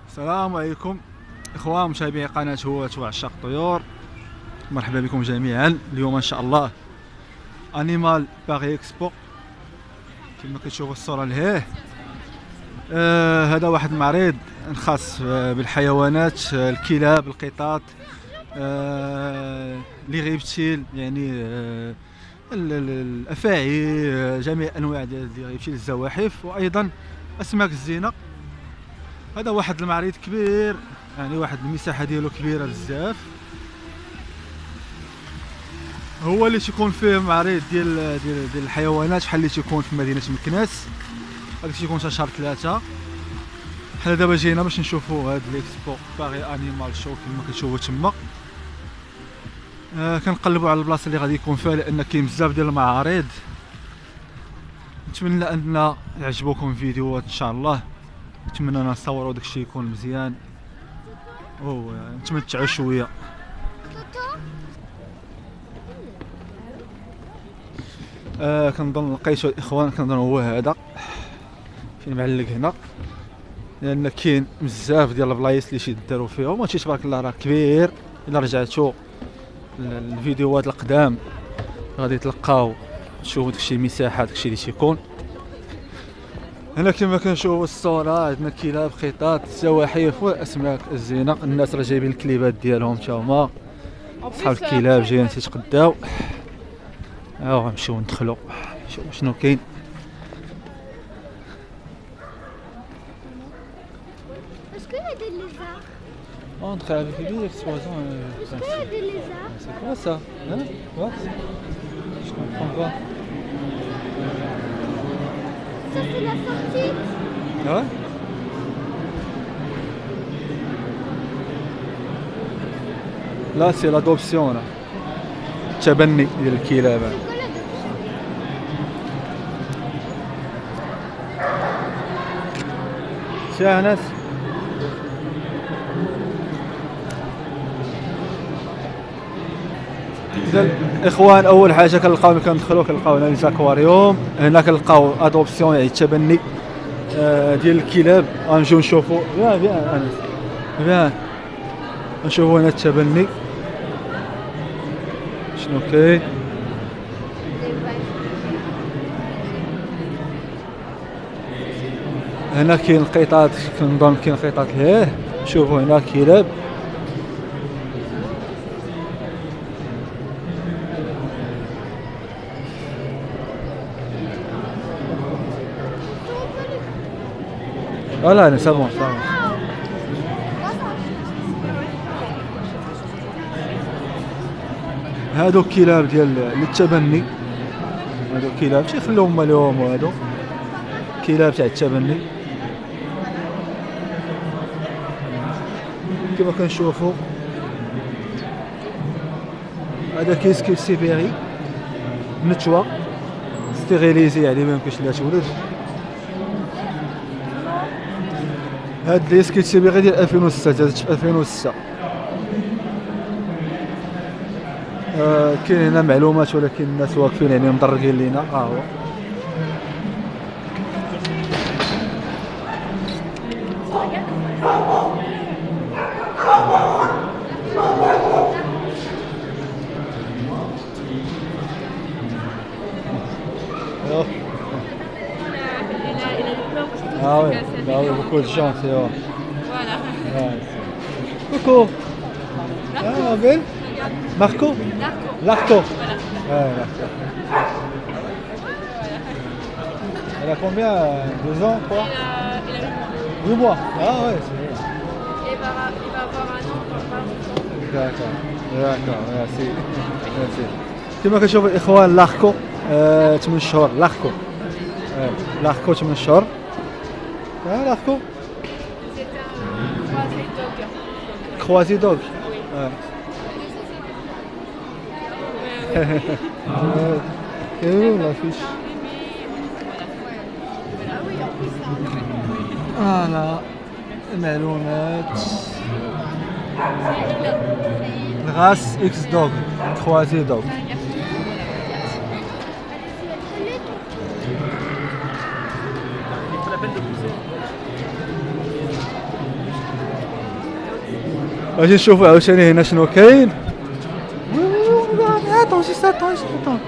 السلام عليكم اخوان متابعي قناه هواة وعشاق الطيور، مرحبا بكم جميعا. اليوم ان شاء الله انيمال باغي اكسبو كما كتشوفوا الصوره لهيه. هذا واحد المعرض خاص بالحيوانات، الكلاب، القطط، لي غيبتيل، يعني الافاعي، جميع انواع ديال لي غيبتيل، الزواحف، وايضا اسماك الزينه. هذا واحد المعرض كبير، يعني واحد المساحه ديالو كبيره بزاف. هو اللي تيكون فيه معرض ديال الحيوانات، بحال اللي تيكون في مدينه مكناس، هذاك تيكون تا شهر 3. حنا دابا جينا باش نشوفوا هاد ليكسبو باغي انيمال شو كما كتشوفوا تما. كنقلبوا على البلاصه اللي غادي يكون فيها، لان كاين بزاف ديال المعارض. نتمنى ان يعجبوكم الفيديوهات ان شاء الله، نتمنى نصوروا داكشي يكون مزيان نتمتعوا شويه. كنظن لقيتو الاخوان، كنظن هو هذا فين معلق هنا، لان كاين بزاف ديال البلايص اللي داروا فيهم. هادشي تبارك الله راه كبير. الا رجعتوا الفيديوهات القدام غادي تلقاو تشوفوا داكشي المساحه، داكشي اللي تيكون هنا. كما كنشوفوا الصوره عندنا كلاب، قطط، زواحف واسماك الزينه. الناس راه جايبين الكليبات ديالهم حتى هما، اصحاب الكلاب جايين تيتقداو. غنمشيو ندخلو نشوفوا شنو كاين. Est-ce qu'il y a des lézards? Entre avec lui, l'explosion. Est-ce qu'il y a des lézards? C'est quoi ça? Hein? Quoi? Je comprends pas. Ça c'est la sortie. Ah ouais? Là c'est l'adoption là. تبني ديال الكلاب. يا ناس الاخوان، اول حاجه كنلقاو ملي كندخلوا كنلقاو هنا ليزاكواريوم. هنا كنلقاو ادوبسيون، يعني التبني ديال الكلاب. غنمشيو نشوفوا بيان نشوفوا هنا التبني شنو كاين. هنا كاين القطط، كنظن كاين قطط لهيه. شوفوا هنا كلاب. فوالا سي بون. هادو الكلاب ديال للتبني، هادو الكلاب تيخليوهم مالهم، وهادو كلاب تاع التبني كما كنشوفوا. هذا كيسكي سيبيري نتوى ستيريليزي، يعني ما يمكنش لها تولد. هاد ليسكي سيبيري ديال 2006، جات في 2006. كاين هنا معلومات، ولكن الناس واقفين يعني مدرقين لينا. هو oui, beaucoup de chance, c'est vrai. Voilà. Coucou. Ah, belle. Marco. Larco. Voilà. Ouais, Larco. Elle a combien? 2 ans, 3? Il a 8 mois. Ah ouais, c'est vrai. il va avoir un an dans pas longtemps. D'accord, merci. Merci. كما كتشوفوا الاخوان لاخكو 8 شهور. لاخكو لاخكو 8 شهور. لاخكو C'est un croisé dog. croisé dog. ايه لا فيش. انا معلومات الغاس اكس دوغ كروازي دوغ. غادي نشوفوا عاوتاني هنا شنو كاين. Attends, juste attends.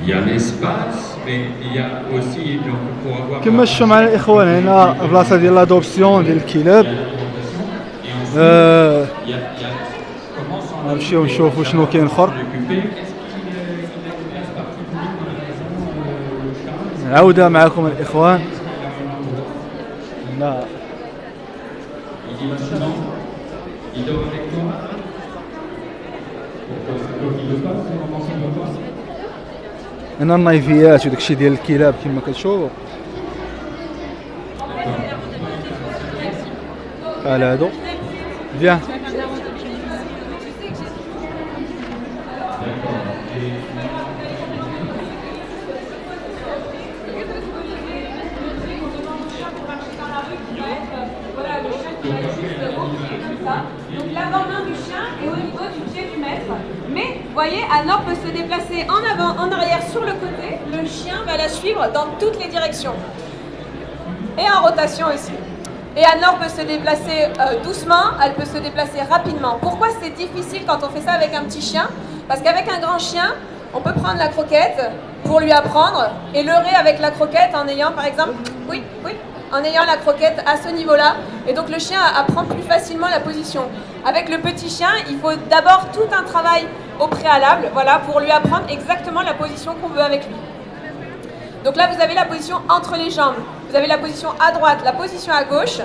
Il y a l'espace, mais il y a aussi donc pour avoir. كما شفتوا معنا الاخوان هنا بلاصه ديال لادوبسيون ديال الكلاب. نمشيو نشوفوا شنو كاين اخر. عودة معكم الاخوان. لا هنا النايفيات وداكشي ديال الكلاب كما كتشوفوا. بحال هادو بيان. Donc l'avant-main du chien est au niveau du pied du maître. Mais vous voyez, Anor peut se déplacer en avant, en arrière, sur le côté. Le chien va la suivre dans toutes les directions. Et en rotation aussi. Et Anor peut se déplacer doucement, elle peut se déplacer rapidement. Pourquoi c'est difficile quand on fait ça avec un petit chien? Parce qu'avec un grand chien, on peut prendre la croquette pour lui apprendre et leurrer avec la croquette en ayant par exemple, en ayant la croquette à ce niveau-là. Et donc le chien apprend plus facilement la position. Avec le petit chien, il faut d'abord tout un travail au préalable, voilà, pour lui apprendre exactement la position qu'on veut avec lui. Donc là, vous avez la position entre les jambes. Vous avez la position à droite, la position à gauche.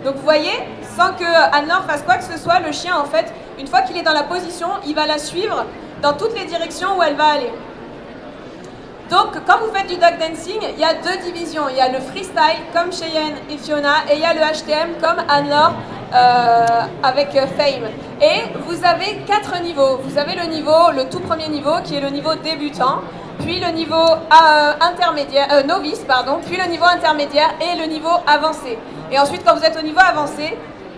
Donc vous voyez, sans que Anor fasse quoi que ce soit, le chien, en fait, une fois qu'il est dans la position, il va la suivre dans toutes les directions où elle va aller. Donc, quand vous faites du dog dancing, il y a deux divisions. Il y a le freestyle, comme Cheyenne et Fiona, et il y a le HTM, comme Anor avec Fame. Et vous avez 4 niveaux. Vous avez le tout premier niveau, qui est le niveau débutant, puis le niveau novice, puis le niveau intermédiaire et le niveau avancé. Et ensuite, quand vous êtes au niveau avancé,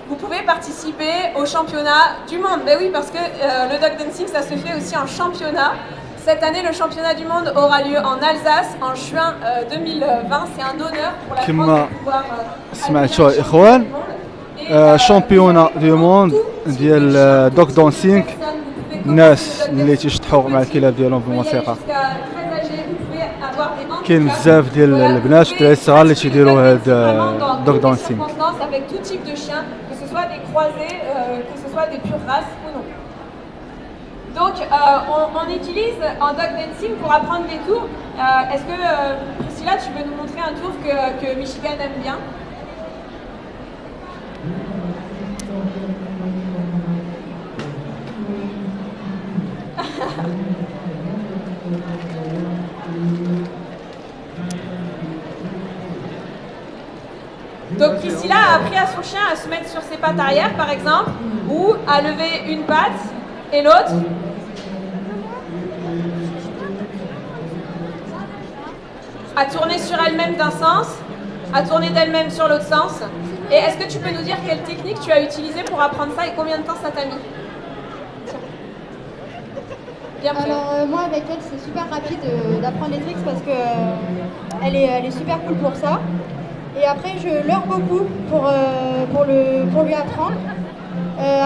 vous pouvez participer au championnat du monde. Ben oui, parce que le dog dancing, ça se fait aussi en championnat. Cette année, le championnat du monde aura lieu en Alsace en juin 2020. C'est un honneur pour la France de pouvoir سمعتوا الاخوان شامبيونا دو موند ديال دوك دانسينغ. الناس اللي تيشطحوا مع الكلاب ديالهم في الموسيقى. كاين بزاف ديال البنات والدراري الصغار اللي تيديروا هاد دوك دانسينغ. avec tout type de chiens, que ce soit des croisés, que ce soit des pures races ou non. Donc on utilise en dog dancing pour apprendre des tours. Est-ce que Priscilla, tu peux nous montrer un tour que Michigan aime bien? Donc Priscilla a appris à son chien à se mettre sur ses pattes arrière par exemple, ou à lever une patte et l'autre. À tourner sur elle-même d'un sens, à tourner d'elle-même sur l'autre sens. Et est-ce que tu peux nous dire quelle technique tu as utilisée pour apprendre ça et combien de temps ça t'a mis? Alors moi avec elle c'est super rapide d'apprendre les tricks parce que elle est super cool pour ça. Et après je leurre beaucoup pour lui apprendre.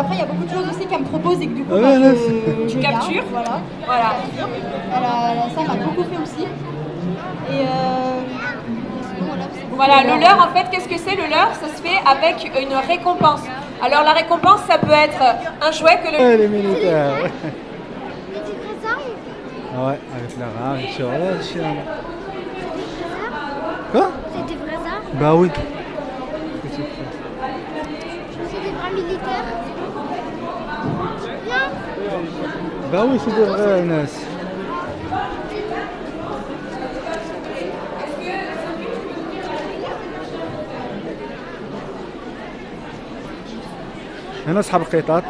Après il y a beaucoup de choses aussi qu'elle me propose et que du coup je capture. Voilà. Ça m'a beaucoup fait aussi. Et voilà, le leurre en fait, qu'est-ce que c'est le leurre? Ça se fait avec une récompense. Alors la récompense ça peut être un jouet que le... Ouais, avec la rame, tu vois, là, chien. Quoi? C'est des vrais armes? Bah oui. C'est des vrais militaires? Non? Bah oui, c'est des vrais, Anas. هنا أصحاب القطط.